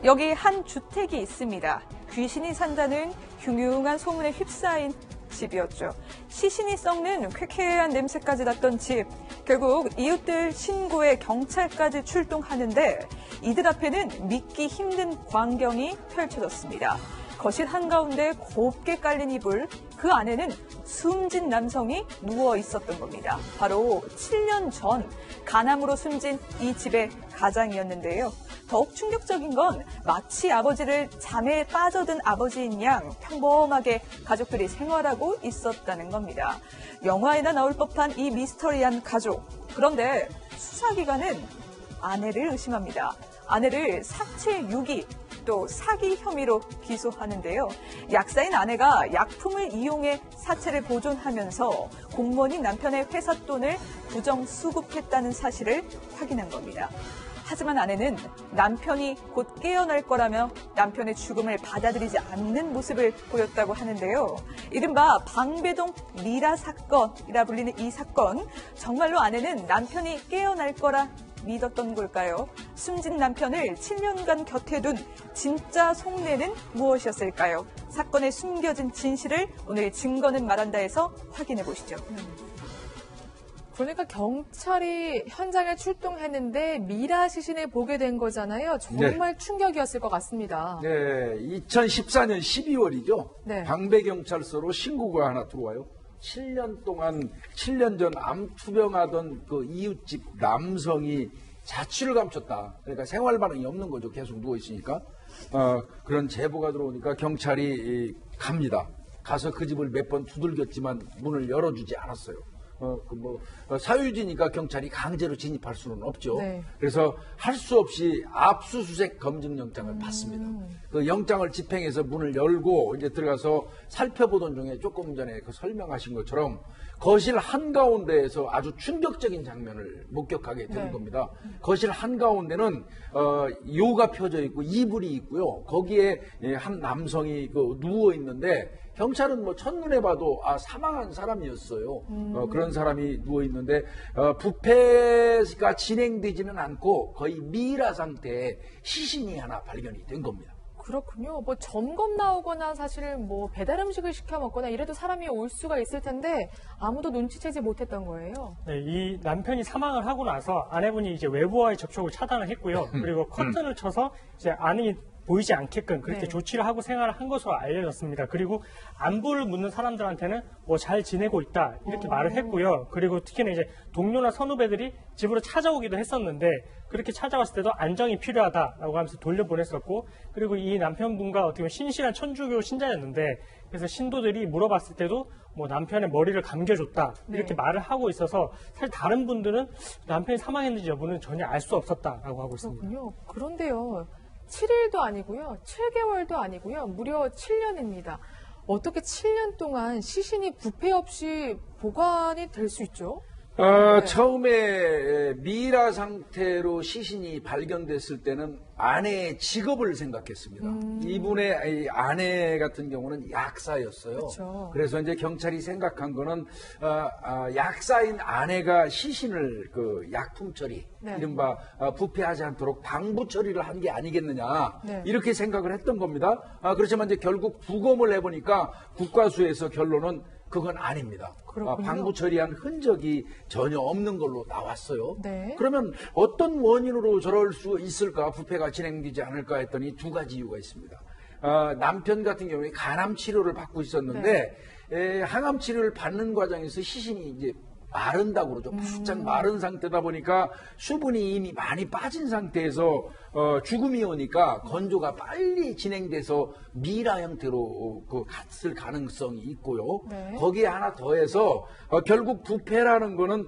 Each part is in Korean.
여기 한 주택이 있습니다. 귀신이 산다는 흉흉한 소문에 휩싸인 집이었죠. 시신이 썩는 쾌쾌한 냄새까지 났던 집. 결국 이웃들 신고에 경찰까지 출동하는데 이들 앞에는 믿기 힘든 광경이 펼쳐졌습니다. 거실 한가운데 곱게 깔린 이불, 그 안에는 숨진 남성이 누워 있었던 겁니다. 바로 7년 전 간암으로 숨진 이 집의 가장이었는데요. 더욱 충격적인 건 마치 아버지를 잠에 빠져든 아버지인 양 평범하게 가족들이 생활하고 있었다는 겁니다. 영화에나 나올 법한 이 미스터리한 가족. 그런데 수사기관은 아내를 의심합니다. 아내를 사체 유기, 또 사기 혐의로 기소하는데요. 약사인 아내가 약품을 이용해 사체를 보존하면서 공무원인 남편의 회사 돈을 부정수급했다는 사실을 확인한 겁니다. 하지만 아내는 남편이 곧 깨어날 거라며 남편의 죽음을 받아들이지 않는 모습을 보였다고 하는데요. 이른바 방배동 미라 사건이라 불리는 이 사건, 정말로 아내는 남편이 깨어날 거라 믿었던 걸까요? 숨진 남편을 7년간 곁에 둔 진짜 속내는 무엇이었을까요? 사건의 숨겨진 진실을 오늘 증거는 말한다에서 확인해 보시죠. 그러니까 경찰이 현장에 출동했는데 미라 시신을 보게 된 거잖아요. 정말 충격이었을 것 같습니다. 네, 2014년 12월이죠. 네. 방배경찰서로 신고가 하나 들어와요. 7년 전 암 투병하던 그 이웃집 남성이 자취를 감췄다. 그러니까 생활 반응이 없는 거죠. 계속 누워 있으니까. 그런 제보가 들어오니까 경찰이 갑니다. 가서 그 집을 몇 번 두들겼지만 문을 열어주지 않았어요. 사유지니까 경찰이 강제로 진입할 수는 없죠. 네. 그래서 할 수 없이 압수수색 검증영장을 받습니다. 그 영장을 집행해서 문을 열고 이제 들어가서 살펴보던 중에 조금 전에 그 설명하신 것처럼 거실 한가운데에서 아주 충격적인 장면을 목격하게 되는 겁니다. 거실 한가운데는 요가 펴져 있고 이불이 있고요. 거기에 한 남성이 누워 있는데 경찰은 뭐 첫눈에 봐도 사망한 사람이었어요. 그런 사람이 누워 있는데 부패가 진행되지는 않고 거의 미라 상태의 시신이 하나 발견이 된 겁니다. 그렇군요. 뭐 점검 나오거나 사실 뭐 배달 음식을 시켜 먹거나 이래도 사람이 올 수가 있을 텐데 아무도 눈치채지 못했던 거예요. 네, 이 남편이 사망을 하고 나서 아내분이 이제 외부와의 접촉을 차단을 했고요. 그리고 커튼을 쳐서 이제 안이 보이지 않게끔 그렇게 조치를 하고 생활을 한 것으로 알려졌습니다. 그리고 안부를 묻는 사람들한테는 뭐 잘 지내고 있다 이렇게 말을 했고요. 그리고 특히나 이제 동료나 선후배들이 집으로 찾아오기도 했었는데 그렇게 찾아왔을 때도 안정이 필요하다라고 하면서 돌려보냈었고, 그리고 이 남편분과 어떻게 보면 신실한 천주교 신자였는데 그래서 신도들이 물어봤을 때도 뭐 남편의 머리를 감겨줬다 이렇게 말을 하고 있어서 사실 다른 분들은 남편이 사망했는지 여부는 전혀 알 수 없었다라고 하고 있습니다. 그렇군요. 그런데요. 7일도 아니고요. 7개월도 아니고요. 무려 7년입니다. 어떻게 7년 동안 시신이 부패 없이 보관이 될 수 있죠? 처음에 미라 상태로 시신이 발견됐을 때는 아내의 직업을 생각했습니다. 이분의 아내 같은 경우는 약사였어요. 그렇죠. 그래서 이제 경찰이 생각한 거는 약사인 아내가 시신을 그 약품 처리, 이른바 부패하지 않도록 방부 처리를 한 게 아니겠느냐 이렇게 생각을 했던 겁니다. 그렇지만 이제 결국 부검을 해보니까 국과수에서 결론은 그건 아닙니다. 방부 처리한 흔적이 전혀 없는 걸로 나왔어요. 네. 그러면 어떤 원인으로 저럴 수 있을까, 부패가 진행되지 않을까 했더니 두 가지 이유가 있습니다. 남편 같은 경우에 간암 치료를 받고 있었는데 항암 치료를 받는 과정에서 시신이 이제 마른다고 그러죠. 바짝 마른 상태다 보니까 수분이 이미 많이 빠진 상태에서 죽음이 오니까 건조가 빨리 진행돼서 미라 형태로 갔을 가능성이 있고요. 거기에 하나 더해서 결국 부패라는 거는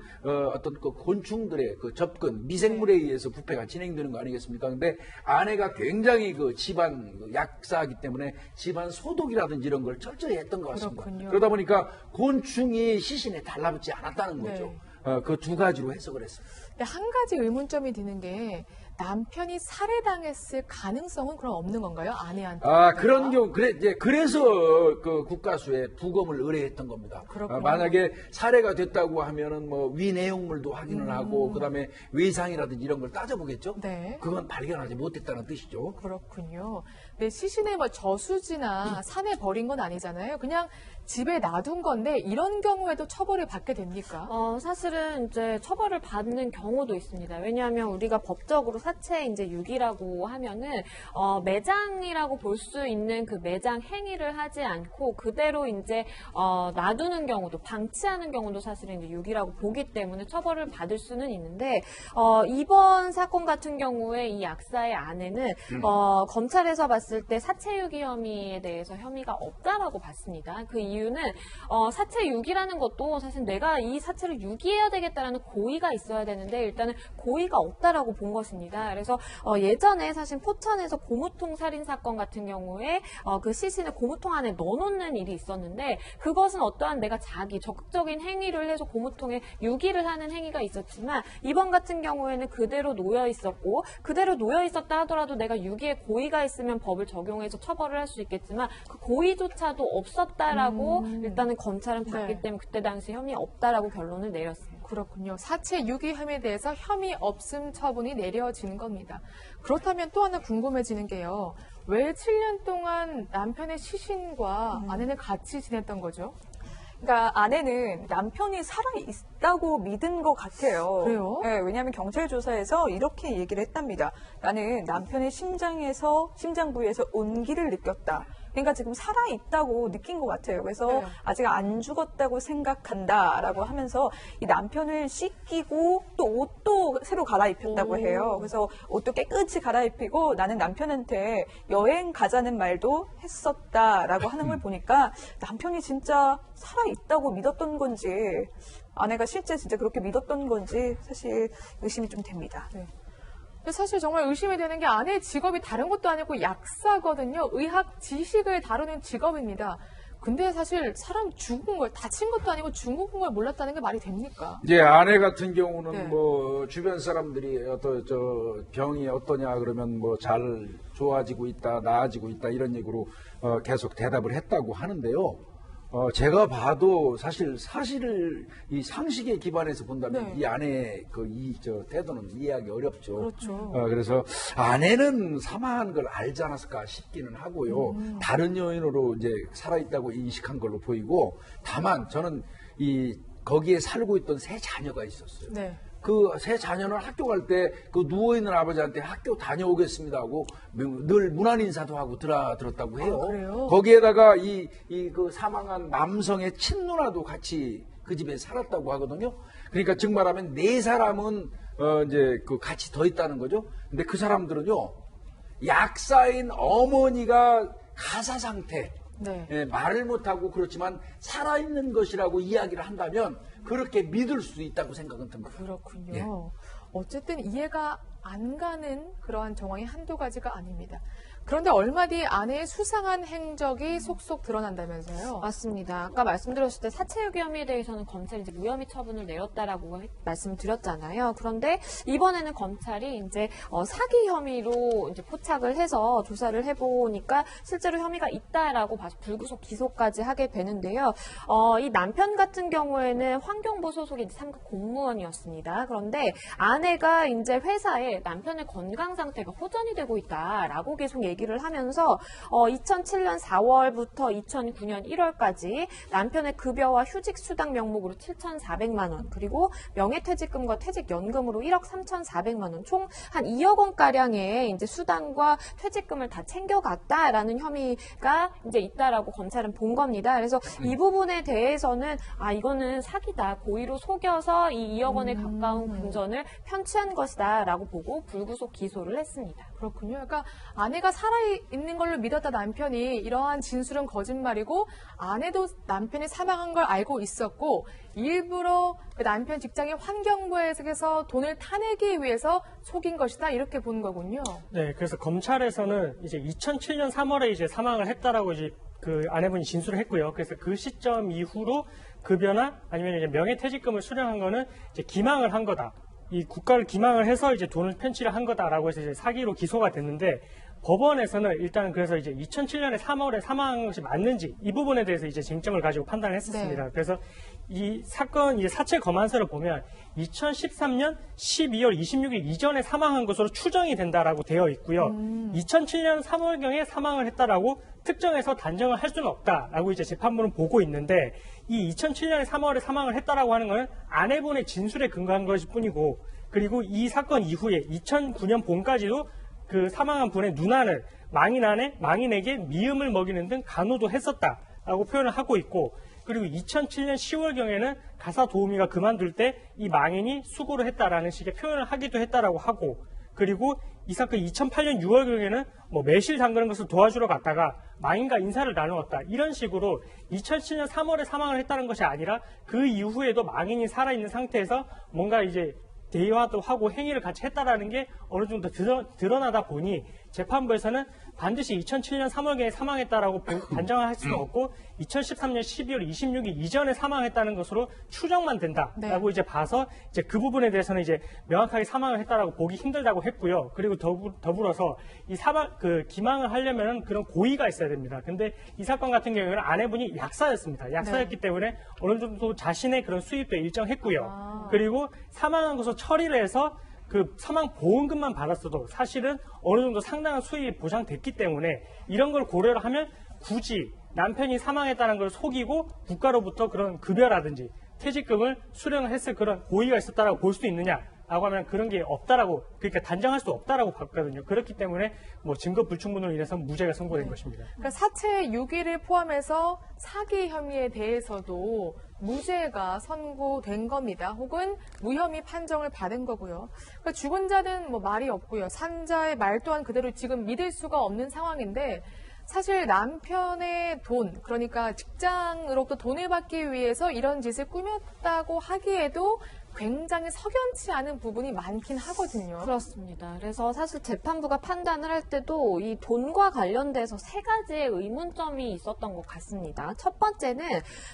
어떤 그 곤충들의 그 접근, 미생물에 의해서 부패가 진행되는 거 아니겠습니까? 근데 아내가 굉장히 그 집안 약사이기 때문에 집안 소독이라든지 이런 걸 철저히 했던 것 같습니다. 그렇군요. 그러다 보니까 곤충이 시신에 달라붙지 않았다는 거죠. 그 두 가지로 해석을 했습니다. 근데 한 가지 의문점이 드는 게 남편이 살해당했을 가능성은 그럼 없는 건가요? 아내한테? 그런 경우, 그래서 그 국가수에 부검을 의뢰했던 겁니다. 그렇군요. 만약에 살해가 됐다고 하면은 뭐 위 내용물도 확인을 하고, 그 다음에 외상이라든지 이런 걸 따져보겠죠? 네. 그건 발견하지 못했다는 뜻이죠. 그렇군요. 네, 시신을 뭐 저수지나 산에 버린 건 아니잖아요. 그냥 집에 놔둔 건데 이런 경우에도 처벌을 받게 됩니까? 사실은 이제 처벌을 받는 경우도 있습니다. 왜냐하면 우리가 법적으로 사체 이제 유기라고 하면은 매장이라고 볼 수 있는 그 매장 행위를 하지 않고 그대로 이제 놔두는 경우도 방치하는 경우도 사실은 이제 유기라고 보기 때문에 처벌을 받을 수는 있는데 이번 사건 같은 경우에 이 약사의 아내는 검찰에서 봤을 때 사체 유기 혐의에 대해서 혐의가 없다라고 봤습니다. 그 이유는 사체 유기라는 것도 사실 내가 이 사체를 유기해야 되겠다라는 고의가 있어야 되는데 일단은 고의가 없다라고 본 것입니다. 그래서 예전에 사실 포천에서 고무통 살인 사건 같은 경우에 그 시신을 고무통 안에 넣어놓는 일이 있었는데 그것은 어떠한 내가 적극적인 행위를 해서 고무통에 유기를 하는 행위가 있었지만 이번 같은 경우에는 그대로 놓여 있었고 그대로 놓여 있었다 하더라도 내가 유기에 고의가 있으면 법을 적용해서 처벌을 할 수 있겠지만 그 고의조차도 없었다라고 일단은 검찰은 봤기 네. 때문에 그때 당시 혐의 없다라고 결론을 내렸습니다. 그렇군요. 사체 유기 혐의에 대해서 혐의 없음 처분이 내려지는 겁니다. 그렇다면 또 하나 궁금해지는 게요. 왜 7년 동안 남편의 시신과 아내는 같이 지냈던 거죠? 그러니까 아내는 남편이 살아있다고 믿은 것 같아요. 그래요? 네, 왜냐하면 경찰 조사에서 이렇게 얘기를 했답니다. 나는 남편의 심장 부위에서 온기를 느꼈다. 그러니까 지금 살아있다고 느낀 것 같아요. 그래서 네. 아직 안 죽었다고 생각한다라고 하면서 이 남편을 씻기고 또 옷도 새로 갈아입혔다고 오. 해요. 그래서 옷도 깨끗이 갈아입히고 나는 남편한테 여행 가자는 말도 했었다라고 하는 걸 보니까 남편이 진짜 살아있다고 믿었던 건지 아내가 실제 진짜 그렇게 믿었던 건지 사실 의심이 좀 됩니다. 네. 근데 사실 정말 의심이 되는 게 아내의 직업이 다른 것도 아니고 약사거든요. 의학 지식을 다루는 직업입니다. 근데 사실 사람 죽은 걸 다친 것도 아니고 죽은 걸 몰랐다는 게 말이 됩니까? 이제 아내 같은 경우는 네. 뭐 주변 사람들이 병이 어떠냐 그러면 뭐 잘 좋아지고 있다, 나아지고 있다 이런 얘기로 계속 대답을 했다고 하는데요. 제가 봐도 사실을 이 상식에 기반해서 본다면 네. 이 아내의 태도는 이해하기 어렵죠. 그렇죠. 그래서 아내는 사망한 걸 알지 않았을까 싶기는 하고요. 다른 요인으로 이제 살아있다고 인식한 걸로 보이고, 다만 저는 거기에 살고 있던 세 자녀가 있었어요. 네. 그 세 자녀는 학교 갈 때 그 누워있는 아버지한테 학교 다녀오겠습니다 하고 늘 문안 인사도 하고 들었다고 해요. 그래요? 거기에다가 그 사망한 남성의 친누나도 같이 그 집에 살았다고 하거든요. 그러니까 즉 말하면 네 사람은 이제 같이 더 있다는 거죠. 근데 그 사람들은요, 약사인 어머니가 가사 상태, 네. 말을 못하고 그렇지만 살아있는 것이라고 이야기를 한다면 그렇게 믿을 수 있다고 생각은 듭니다. 그렇군요. 예. 어쨌든 이해가 안 가는 그러한 정황이 한두 가지가 아닙니다. 그런데 얼마 뒤 아내의 수상한 행적이 속속 드러난다면서요? 맞습니다. 아까 말씀드렸을 때 사체 유기 혐의에 대해서는 검찰이 이제 무혐의 처분을 내렸다라고 말씀드렸잖아요. 그런데 이번에는 검찰이 이제 사기 혐의로 이제 포착을 해서 조사를 해보니까 실제로 혐의가 있다라고 봐서 불구속 기소까지 하게 되는데요. 이 남편 같은 경우에는 환경부 소속의 3급 공무원이었습니다. 그런데 아내가 이제 회사에 남편의 건강 상태가 호전이 되고 있다라고 계속 얘기를 하면서 2007년 4월부터 2009년 1월까지 남편의 급여와 휴직 수당 명목으로 7,400만 원, 그리고 명예퇴직금과 퇴직연금으로 1억 3,400만 원, 총 한 2억 원 가량의 이제 수당과 퇴직금을 다 챙겨갔다라는 혐의가 이제 있다라고 검찰은 본 겁니다. 그래서 이 부분에 대해서는 이거는 사기다, 고의로 속여서 이 2억 원에 가까운 금전을 편취한 것이다라고 보고 불구속 기소를 했습니다. 그렇군요. 그러니까 아내가 살아있는 걸로 믿었던 남편이 이러한 진술은 거짓말이고 아내도 남편이 사망한 걸 알고 있었고 일부러 그 남편 직장인 환경부에서 돈을 타내기 위해서 속인 것이다 이렇게 본 거군요. 네, 그래서 검찰에서는 이제 2007년 3월에 이제 사망을 했다라고 이제 그 아내분이 진술을 했고요. 그래서 그 시점 이후로 급여나 아니면 이제 명예퇴직금을 수령한 거는 이제 기망을 한 거다. 이 국가를 기망을 해서 이제 돈을 편취를 한 거다라고 해서 이제 사기로 기소가 됐는데 법원에서는 일단은 그래서 이제 2007년에 3월에 사망한 것이 맞는지 이 부분에 대해서 이제 쟁점을 가지고 판단을 했었습니다. 네. 그래서 이 사건 이제 사체 검안서를 보면 2013년 12월 26일 이전에 사망한 것으로 추정이 된다라고 되어 있고요. 2007년 3월경에 사망을 했다라고 특정해서 단정을 할 수는 없다라고 이제 재판부는 보고 있는데 이 2007년에 3월에 사망을 했다라고 하는 것은 아내분의 진술에 근거한 것일 뿐이고 그리고 이 사건 이후에 2009년 봄까지도 그 사망한 분의 누나는 망인에게 미음을 먹이는 등 간호도 했었다라고 표현을 하고 있고 그리고 2007년 10월경에는 가사 도우미가 그만둘 때 이 망인이 수고를 했다라는 식의 표현을 하기도 했다라고 하고 그리고 이 사건 2008년 6월경에는 뭐 매실 담그는 것을 도와주러 갔다가 망인과 인사를 나누었다. 이런 식으로 2007년 3월에 사망을 했다는 것이 아니라 그 이후에도 망인이 살아있는 상태에서 뭔가 이제 대화도 하고 행위를 같이 했다라는 게 어느 정도 드러나다 보니 재판부에서는 반드시 2007년 3월경에 사망했다라고 단정을 할 수는 없고 2013년 12월 26일 이전에 사망했다는 것으로 추정만 된다라고 네. 이제 봐서 이제 그 부분에 대해서는 이제 명확하게 사망을 했다라고 보기 힘들다고 했고요. 그리고 더불어서 이 기망을 하려면은 그런 고의가 있어야 됩니다. 근데 이 사건 같은 경우에는 아내분이 약사였습니다. 약사였기 때문에 어느 정도 자신의 그런 수입도 일정했고요. 그리고 사망한 것을 처리를 해서 그 사망 보험금만 받았어도 사실은 어느 정도 상당한 수입이 보장됐기 때문에 이런 걸 고려를 하면 굳이 남편이 사망했다는 걸 속이고 국가로부터 그런 급여라든지 퇴직금을 수령을 했을 그런 고의가 있었다라고 볼 수 있느냐라고 하면 그런 게 없다라고 그러니까 단정할 수 없다라고 봤거든요. 그렇기 때문에 뭐 증거 불충분으로 인해서 무죄가 선고된 것입니다. 그러니까 사체 6일을 포함해서 사기 혐의에 대해서도 무죄가 선고된 겁니다. 혹은 무혐의 판정을 받은 거고요. 그러니까 죽은 자는 뭐 말이 없고요. 산자의 말 또한 그대로 지금 믿을 수가 없는 상황인데 사실 남편의 돈, 그러니까 직장으로부터 돈을 받기 위해서 이런 짓을 꾸몄다고 하기에도 굉장히 석연치 않은 부분이 많긴 하거든요. 그렇습니다. 그래서 사실 재판부가 판단을 할 때도 이 돈과 관련돼서 세 가지의 의문점이 있었던 것 같습니다. 첫 번째는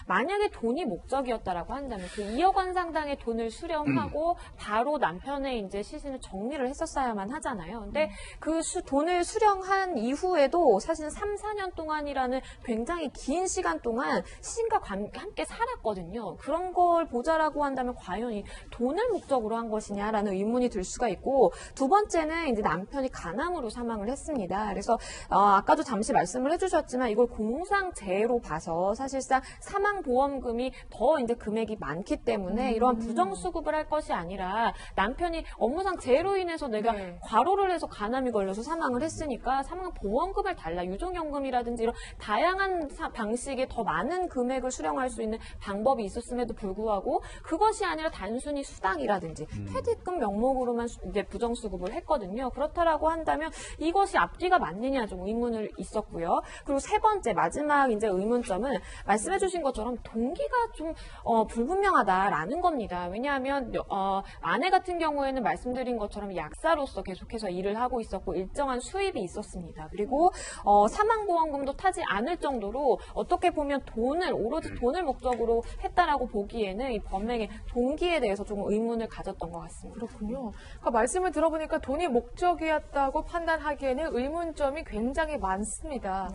만약에 돈이 목적이었다라고 한다면 그 2억 원 상당의 돈을 수령하고 바로 남편의 이제 시신을 정리를 했었어야만 하잖아요. 근데 그 돈을 수령한 이후에도 사실은 3, 4년 동안이라는 굉장히 긴 시간 동안 시신과 함께 살았거든요. 그런 걸 보자라고 한다면 과연 이 돈을 목적으로 한 것이냐라는 의문이 들 수가 있고 두 번째는 이제 남편이 간암으로 사망을 했습니다. 그래서 아까도 잠시 말씀을 해주셨지만 이걸 공상재해로 봐서 사실상 사망보험금이 더 이제 금액이 많기 때문에 이러한 부정수급을 할 것이 아니라 남편이 업무상 재해로 인해서 내가 과로를 해서 간암이 걸려서 사망을 했으니까 사망보험금을 달라 유종연금이라든지 이런 다양한 방식의 더 많은 금액을 수령할 수 있는 방법이 있었음에도 불구하고 그것이 아니라 단순히 수당이라든지 퇴직금 명목으로만 이제 부정수급을 했거든요. 그렇다라고 한다면 이것이 앞뒤가 맞느냐 좀 의문을 있었고요. 그리고 세 번째 마지막 이제 의문점은 말씀해주신 것처럼 동기가 좀 불분명하다라는 겁니다. 왜냐하면 아내 같은 경우에는 말씀드린 것처럼 약사로서 계속해서 일을 하고 있었고 일정한 수입이 있었습니다. 그리고 사망보험금도 타지 않을 정도로 어떻게 보면 오로지 돈을 목적으로 했다라고 보기에는 이 범행의 동기에 대해서 조금 의문을 가졌던 것 같습니다. 그렇군요. 그러니까 말씀을 들어보니까 돈이 목적이었다고 판단하기에는 의문점이 굉장히 많습니다.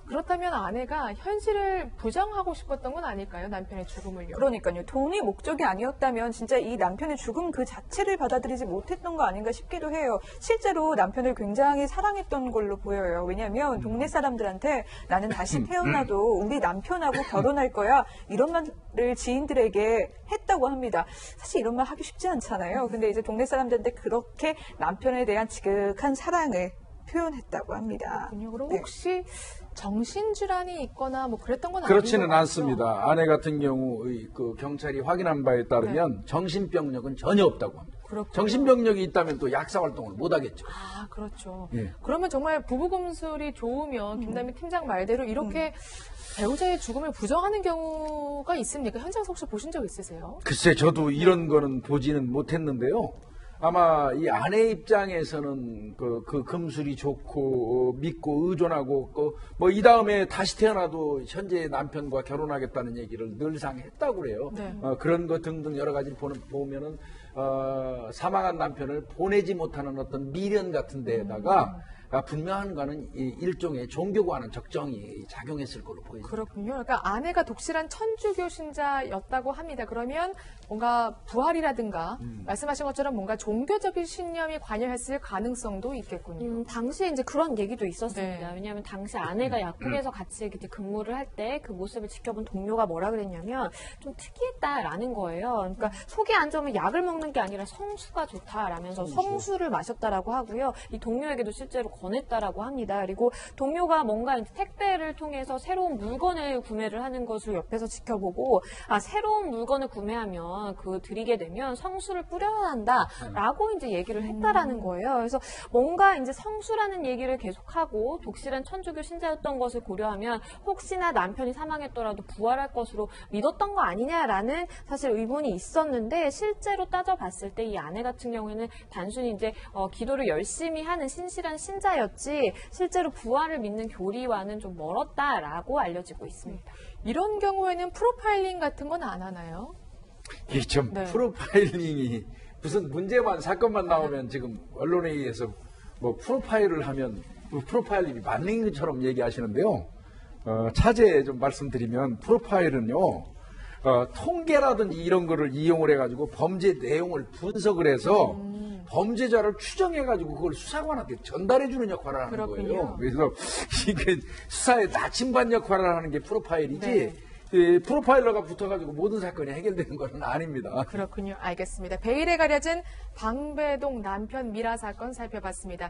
그렇다면 아내가 현실을 부정하고 싶었던 건 아닐까요? 남편의 죽음을요. 그러니까요. 돈이 목적이 아니었다면 진짜 이 남편의 죽음 그 자체를 받아들이지 못했던 거 아닌가 싶기도 해요. 실제로 남편을 굉장히 사랑했던 걸로 보여요. 왜냐하면 동네 사람들한테 나는 다시 태어나도 우리 남편하고 결혼할 거야. 이런 말을 지인들에게 했다고 합니다. 사실 이런 말 하기 쉽지 않잖아요. 근데 이제 동네 사람들한테 그렇게 남편에 대한 지극한 사랑을 표현했다고 합니다. 그럼 혹시 정신질환이 있거나 뭐 그랬던 건 그렇지는 아닌 것 않습니다. 아내 같은 경우 그 경찰이 확인한 바에 따르면 정신병력은 전혀 없다고 합니다. 그렇군요. 정신병력이 있다면 또 약사 활동을 못 하겠죠. 아, 그렇죠. 예. 그러면 정말 부부금술이 좋으면 김남희 팀장 말대로 이렇게 배우자의 죽음을 부정하는 경우가 있습니까? 현장에서 혹시 보신 적 있으세요? 글쎄 저도 이런 거는 보지는 못했는데요. 아마 이 아내 입장에서는 그 금술이 좋고 믿고 의존하고 뭐 이 다음에 다시 태어나도 현재 남편과 결혼하겠다는 얘기를 늘상 했다고 그래요. 네. 그런 거 등등 여러 가지를 보면은 사망한 남편을 보내지 못하는 어떤 미련 같은 데에다가 분명한 거는 일종의 종교과는 적정이 작용했을 걸로 보입니다. 그렇군요. 그러니까 아내가 독실한 천주교 신자였다고 합니다. 그러면 뭔가 부활이라든가 말씀하신 것처럼 뭔가 종교적인 신념이 관여했을 가능성도 있겠군요. 당시에 이제 그런 얘기도 있었습니다. 네. 왜냐하면 당시 아내가 약국에서 같이 이렇게 근무를 할 때 그 모습을 지켜본 동료가 뭐라 그랬냐면 좀 특이했다라는 거예요. 그러니까 속이 안 좋으면 약을 먹는 게 아니라 성수가 좋다라면서 성수를 마셨다라고 하고요. 이 동료에게도 실제로 권했다라고 합니다. 그리고 동료가 뭔가 이제 택배를 통해서 새로운 물건을 구매를 하는 것을 옆에서 지켜보고 새로운 물건을 구매하면 드리게 되면 성수를 뿌려야 한다라고 이제 얘기를 했다라는 거예요. 그래서 뭔가 이제 성수라는 얘기를 계속하고 독실한 천주교 신자였던 것을 고려하면 혹시나 남편이 사망했더라도 부활할 것으로 믿었던 거 아니냐라는 사실 의문이 있었는데 실제로 따져봤을 때 이 아내 같은 경우에는 단순히 이제 기도를 열심히 하는 신실한 신자였지 실제로 부활을 믿는 교리와는 좀 멀었다라고 알려지고 있습니다. 이런 경우에는 프로파일링 같은 건 안 하나요? 이게 좀 네. 프로파일링이 무슨 문제만 사건만 나오면 지금 언론에 의해서 뭐 프로파일을 하면 프로파일링이 맞는 것처럼 얘기하시는데요. 차제에 좀 말씀드리면 프로파일은요. 통계라든지 이런 거를 이용을 해가지고 범죄 내용을 분석을 해서 범죄자를 추정해가지고 그걸 수사관한테 전달해주는 역할을 하는 그렇군요. 거예요. 그래서 이게 수사에 나침반 역할을 하는 게 프로파일이지 네. 프로파일러가 붙어가지고 모든 사건이 해결되는 건 아닙니다. 그렇군요. 알겠습니다. 베일에 가려진 방배동 남편 미라 사건 살펴봤습니다.